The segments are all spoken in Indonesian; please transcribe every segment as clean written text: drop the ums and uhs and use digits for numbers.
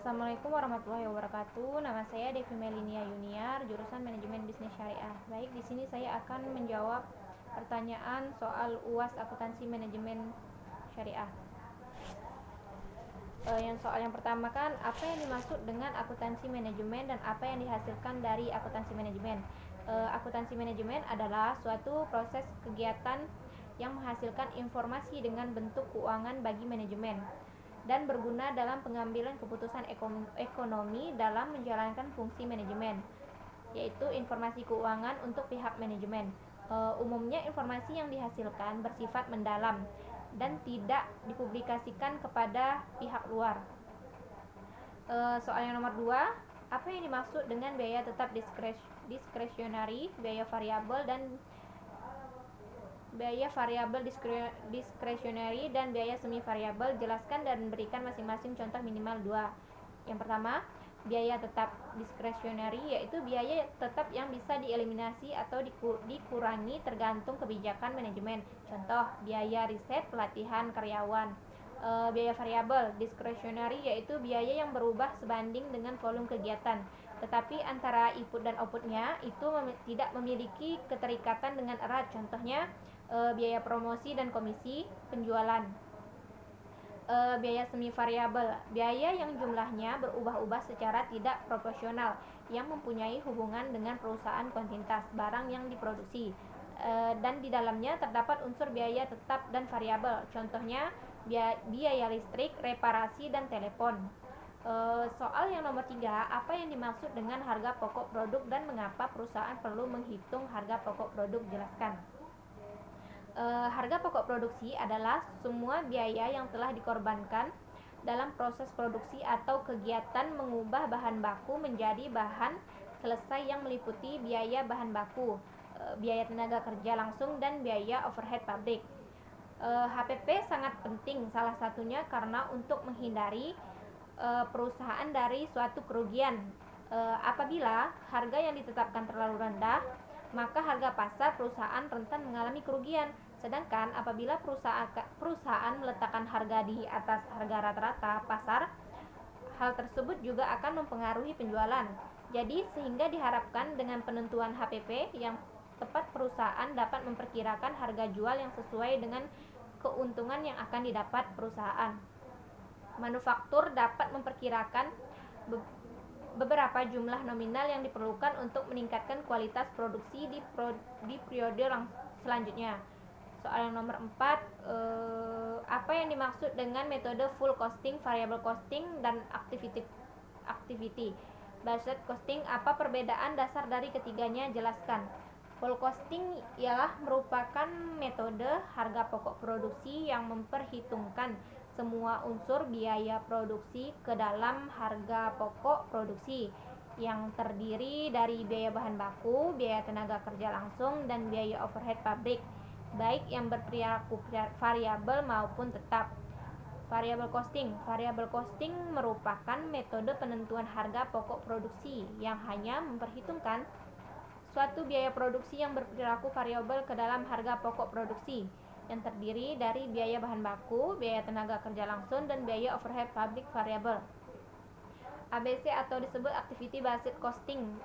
Assalamualaikum warahmatullahi wabarakatuh. Nama saya Devi Melinia Yuniar, jurusan Manajemen Bisnis Syariah. Baik, di sini saya akan menjawab pertanyaan soal UAS Akuntansi Manajemen Syariah. Soal yang pertama kan, apa yang dimaksud dengan akuntansi manajemen dan apa yang dihasilkan dari akuntansi manajemen? Akuntansi manajemen adalah suatu proses kegiatan yang menghasilkan informasi dengan bentuk keuangan bagi manajemen dan berguna dalam pengambilan keputusan ekonomi dalam menjalankan fungsi manajemen, yaitu informasi keuangan untuk pihak manajemen. Umumnya informasi yang dihasilkan bersifat mendalam dan tidak dipublikasikan kepada pihak luar. Soal yang nomor 2, apa yang dimaksud dengan biaya tetap diskresionari, biaya variabel diskresionari dan biaya semi variabel? Jelaskan dan berikan masing-masing contoh minimal 2. Yang pertama, biaya tetap diskresionari yaitu biaya tetap yang bisa dieliminasi atau dikurangi tergantung kebijakan manajemen. Contoh, biaya riset, pelatihan karyawan. Biaya variabel diskresionari yaitu biaya yang berubah sebanding dengan volume kegiatan, tetapi antara input dan outputnya itu tidak memiliki keterikatan dengan erat. Contohnya, biaya promosi dan komisi penjualan. Biaya semi variabel, biaya yang jumlahnya berubah-ubah secara tidak proporsional yang mempunyai hubungan dengan perusahaan kuantitas barang yang diproduksi, dan di dalamnya terdapat unsur biaya tetap dan variabel. Contohnya, biaya listrik, reparasi, dan telepon. Soal yang nomor 3, apa yang dimaksud dengan harga pokok produk dan mengapa perusahaan perlu menghitung harga pokok produk? Jelaskan. Harga pokok produksi adalah semua biaya yang telah dikorbankan dalam proses produksi atau kegiatan mengubah bahan baku menjadi bahan selesai yang meliputi biaya bahan baku, biaya tenaga kerja langsung, dan biaya overhead pabrik. HPP sangat penting, salah satunya karena untuk menghindari perusahaan dari suatu kerugian. Apabila harga yang ditetapkan terlalu rendah, maka harga pasar perusahaan rentan mengalami kerugian. Sedangkan apabila perusahaan meletakkan harga di atas harga rata-rata pasar, hal tersebut juga akan mempengaruhi penjualan. Jadi sehingga diharapkan dengan penentuan HPP yang tepat, perusahaan dapat memperkirakan harga jual yang sesuai dengan keuntungan yang akan didapat perusahaan. Manufaktur dapat memperkirakan beberapa jumlah nominal yang diperlukan untuk meningkatkan kualitas produksi di periode selanjutnya. Soal yang nomor 4, apa yang dimaksud dengan metode full costing, variable costing, dan activity based costing? Apa perbedaan dasar dari ketiganya? Jelaskan. Full costing ialah merupakan metode harga pokok produksi yang memperhitungkan semua unsur biaya produksi ke dalam harga pokok produksi, yang terdiri dari biaya bahan baku, biaya tenaga kerja langsung, dan biaya overhead pabrik, baik yang berperilaku variabel maupun tetap. Variable costing merupakan metode penentuan harga pokok produksi yang hanya memperhitungkan suatu biaya produksi yang berperilaku variabel ke dalam harga pokok produksi, yang terdiri dari biaya bahan baku, biaya tenaga kerja langsung, dan biaya overhead pabrik variabel. ABC atau disebut activity based costing.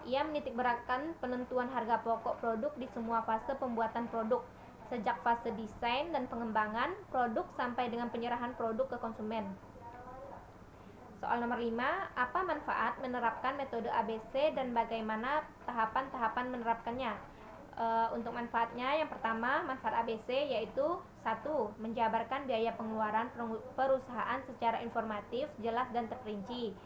Ia menitikberatkan penentuan harga pokok produk di semua fase pembuatan produk, sejak fase desain dan pengembangan produk sampai dengan penyerahan produk ke konsumen. Soal nomor 5, apa manfaat menerapkan metode ABC dan bagaimana tahapan-tahapan menerapkannya? Untuk manfaatnya, yang pertama, manfaat ABC yaitu 1. Menjabarkan biaya pengeluaran perusahaan secara informatif, jelas, dan terperinci.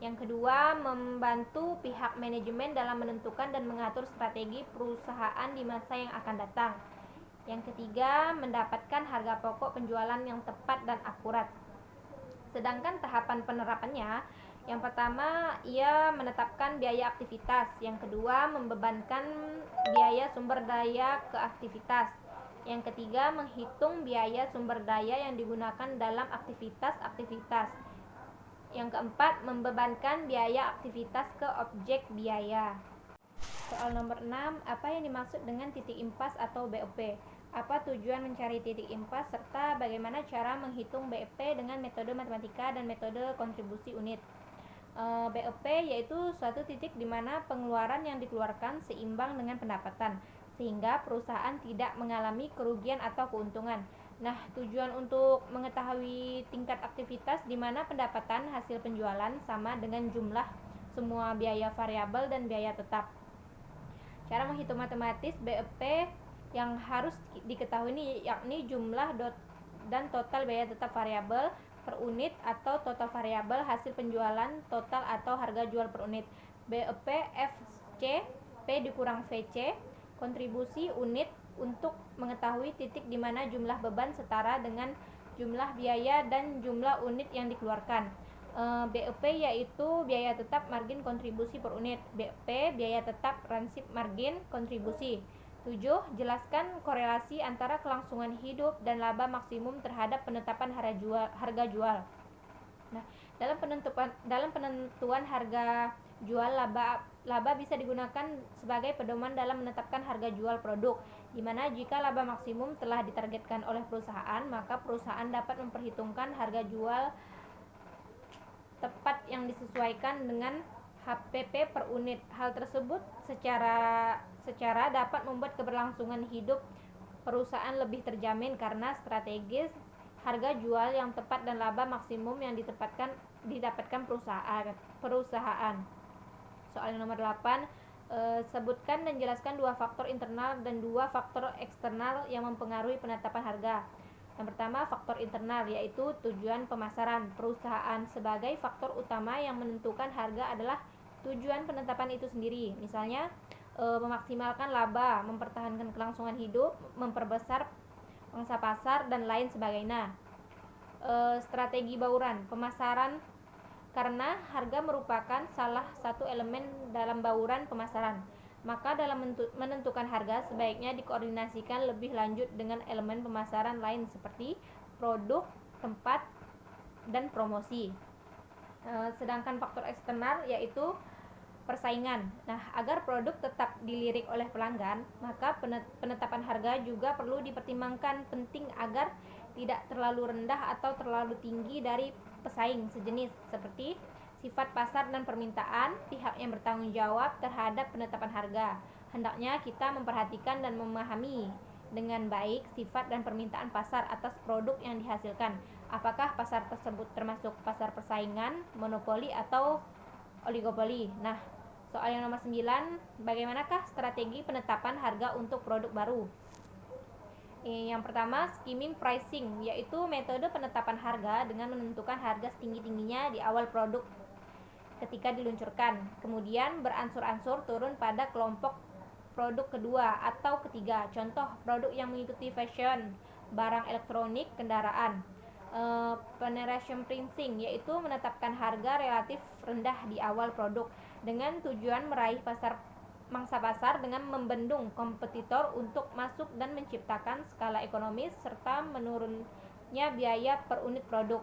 Yang kedua, membantu pihak manajemen dalam menentukan dan mengatur strategi perusahaan di masa yang akan datang. Yang ketiga, mendapatkan harga pokok penjualan yang tepat dan akurat. Sedangkan tahapan penerapannya, yang pertama, ia menetapkan biaya aktivitas. Yang kedua, membebankan biaya sumber daya ke aktivitas. Yang ketiga, menghitung biaya sumber daya yang digunakan dalam aktivitas-aktivitas. Yang keempat, membebankan biaya aktivitas ke objek biaya. Soal nomor 6, apa yang dimaksud dengan titik impas atau BOP? apa tujuan mencari titik impas, serta bagaimana cara menghitung BEP dengan metode matematika dan metode kontribusi unit. BEP yaitu suatu titik di mana pengeluaran yang dikeluarkan seimbang dengan pendapatan, sehingga perusahaan tidak mengalami kerugian atau keuntungan. Nah, tujuan untuk mengetahui tingkat aktivitas di mana pendapatan hasil penjualan sama dengan jumlah semua biaya variabel dan biaya tetap. Cara menghitung matematis BEP yang harus diketahui ini yakni jumlah dan total biaya tetap variabel per unit atau total variabel hasil penjualan total atau harga jual per unit. BEP FC P dikurang VC kontribusi unit untuk mengetahui titik di mana jumlah beban setara dengan jumlah biaya dan jumlah unit yang dikeluarkan. BEP yaitu biaya tetap margin kontribusi per unit. BEP biaya tetap ransip margin kontribusi. 7. Jelaskan korelasi antara kelangsungan hidup dan laba maksimum terhadap penetapan harga jual. Nah, dalam penentuan harga jual, laba bisa digunakan sebagai pedoman dalam menetapkan harga jual produk, di mana jika laba maksimum telah ditargetkan oleh perusahaan, maka perusahaan dapat memperhitungkan harga jual tepat yang disesuaikan dengan HPP per unit. Hal tersebut secara dapat membuat keberlangsungan hidup perusahaan lebih terjamin karena strategis harga jual yang tepat dan laba maksimum yang didapatkan perusahaan. Soal nomor 8, sebutkan dan jelaskan 2 faktor internal dan 2 faktor eksternal yang mempengaruhi penetapan harga. Yang pertama, faktor internal, yaitu tujuan pemasaran perusahaan. Sebagai faktor utama yang menentukan harga adalah tujuan penetapan itu sendiri. Misalnya, memaksimalkan laba, mempertahankan kelangsungan hidup, memperbesar pangsa pasar, dan lain sebagainya. Strategi bauran pemasaran, karena harga merupakan salah satu elemen dalam bauran pemasaran, maka dalam menentukan harga sebaiknya dikoordinasikan lebih lanjut dengan elemen pemasaran lain seperti produk, tempat, dan promosi. Sedangkan faktor eksternal yaitu persaingan. Nah, agar produk tetap dilirik oleh pelanggan, maka penetapan harga juga perlu dipertimbangkan penting agar tidak terlalu rendah atau terlalu tinggi dari pesaing sejenis, seperti sifat pasar dan permintaan pihak yang bertanggung jawab terhadap penetapan harga. Hendaknya kita memperhatikan dan memahami dengan baik sifat dan permintaan pasar atas produk yang dihasilkan. Apakah pasar tersebut termasuk pasar persaingan, monopoli, atau oligopoli? Nah, soal yang nomor 9, bagaimanakah strategi penetapan harga untuk produk baru? Yang pertama, skimming pricing, yaitu metode penetapan harga dengan menentukan harga setinggi-tingginya di awal produk ketika diluncurkan, kemudian beransur-ansur turun pada kelompok produk kedua atau ketiga. Contoh produk yang mengikuti fashion, barang elektronik, kendaraan. Penetration pricing, yaitu menetapkan harga relatif rendah di awal produk dengan tujuan meraih mangsa pasar dengan membendung kompetitor untuk masuk dan menciptakan skala ekonomis serta menurunnya biaya per unit produk.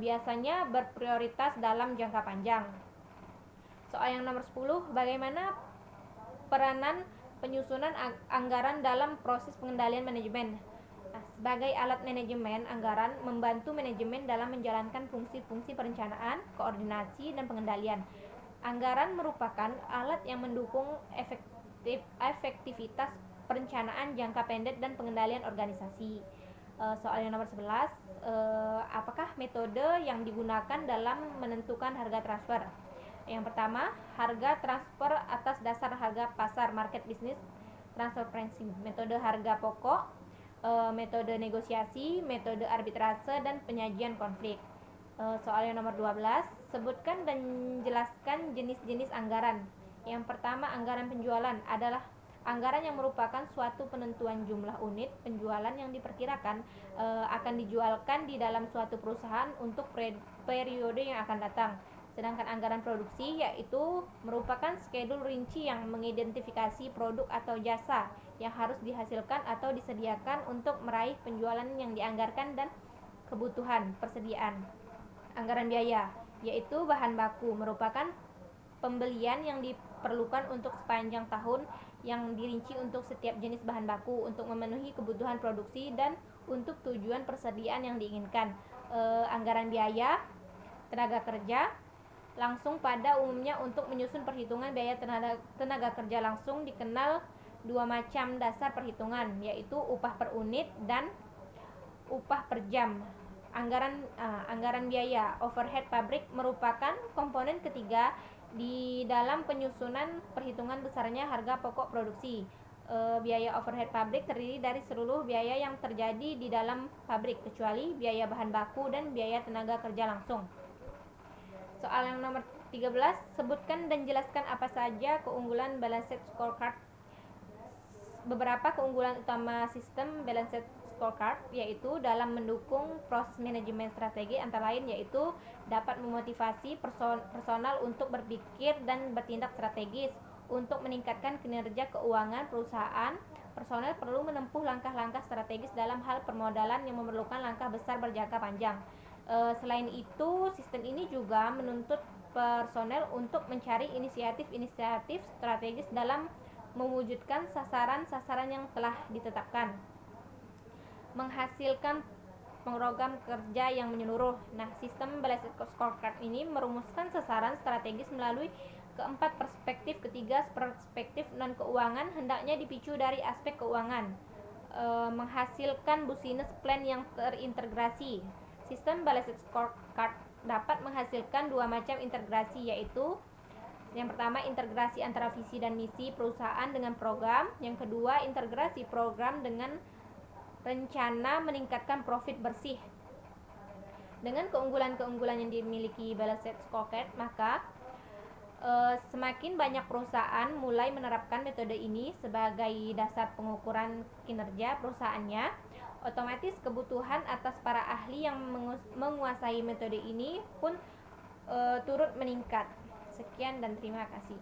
Biasanya berprioritas dalam jangka panjang. Soal yang nomor 10, bagaimana peranan penyusunan anggaran dalam proses pengendalian manajemen? Nah, sebagai alat manajemen, anggaran membantu manajemen dalam menjalankan fungsi-fungsi perencanaan, koordinasi, dan pengendalian. Anggaran merupakan alat yang mendukung efektivitas perencanaan jangka pendek dan pengendalian organisasi. Soal yang nomor 11, apakah metode yang digunakan dalam menentukan harga transfer? Yang pertama, harga transfer atas dasar harga pasar market business transfer pricing, metode harga pokok, metode negosiasi, metode arbitrase, dan penyajian konflik. Soal yang nomor 12, sebutkan dan jelaskan jenis-jenis anggaran. Yang pertama, anggaran penjualan adalah anggaran yang merupakan suatu penentuan jumlah unit penjualan yang diperkirakan akan dijualkan di dalam suatu perusahaan untuk periode yang akan datang. Sedangkan anggaran produksi yaitu merupakan skedul rinci yang mengidentifikasi produk atau jasa yang harus dihasilkan atau disediakan untuk meraih penjualan yang dianggarkan dan kebutuhan persediaan. Anggaran biaya yaitu bahan baku, merupakan pembelian yang diperlukan untuk sepanjang tahun yang dirinci untuk setiap jenis bahan baku untuk memenuhi kebutuhan produksi dan untuk tujuan persediaan yang diinginkan. Anggaran biaya tenaga kerja langsung pada umumnya untuk menyusun perhitungan biaya tenaga kerja langsung dikenal dua macam dasar perhitungan, yaitu upah per unit dan upah per jam. Anggaran biaya overhead pabrik merupakan komponen ketiga di dalam penyusunan perhitungan besarnya harga pokok produksi. Biaya overhead pabrik terdiri dari seluruh biaya yang terjadi di dalam pabrik kecuali biaya bahan baku dan biaya tenaga kerja langsung. Soal yang nomor 13, sebutkan dan jelaskan apa saja keunggulan balanced scorecard. Beberapa keunggulan utama sistem balanced scorecard yaitu dalam mendukung proses manajemen strategi antara lain yaitu dapat memotivasi personal untuk berpikir dan bertindak strategis. Untuk meningkatkan kinerja keuangan perusahaan, personel perlu menempuh langkah-langkah strategis dalam hal permodalan yang memerlukan langkah besar berjangka panjang. Selain itu, sistem ini juga menuntut personel untuk mencari inisiatif-inisiatif strategis dalam mewujudkan sasaran-sasaran yang telah ditetapkan. Menghasilkan program kerja yang menyeluruh. Nah, sistem balanced scorecard ini merumuskan sasaran strategis melalui keempat perspektif. Ketiga, perspektif non keuangan hendaknya dipicu dari aspek keuangan. Menghasilkan business plan yang terintegrasi. Sistem balanced scorecard dapat menghasilkan dua macam integrasi, yaitu yang pertama integrasi antara visi dan misi perusahaan dengan program, yang kedua integrasi program dengan rencana meningkatkan profit bersih. Dengan keunggulan-keunggulan yang dimiliki balanced scorecard, maka semakin banyak perusahaan mulai menerapkan metode ini sebagai dasar pengukuran kinerja perusahaannya, otomatis kebutuhan atas para ahli yang menguasai metode ini pun turut meningkat. Sekian dan terima kasih.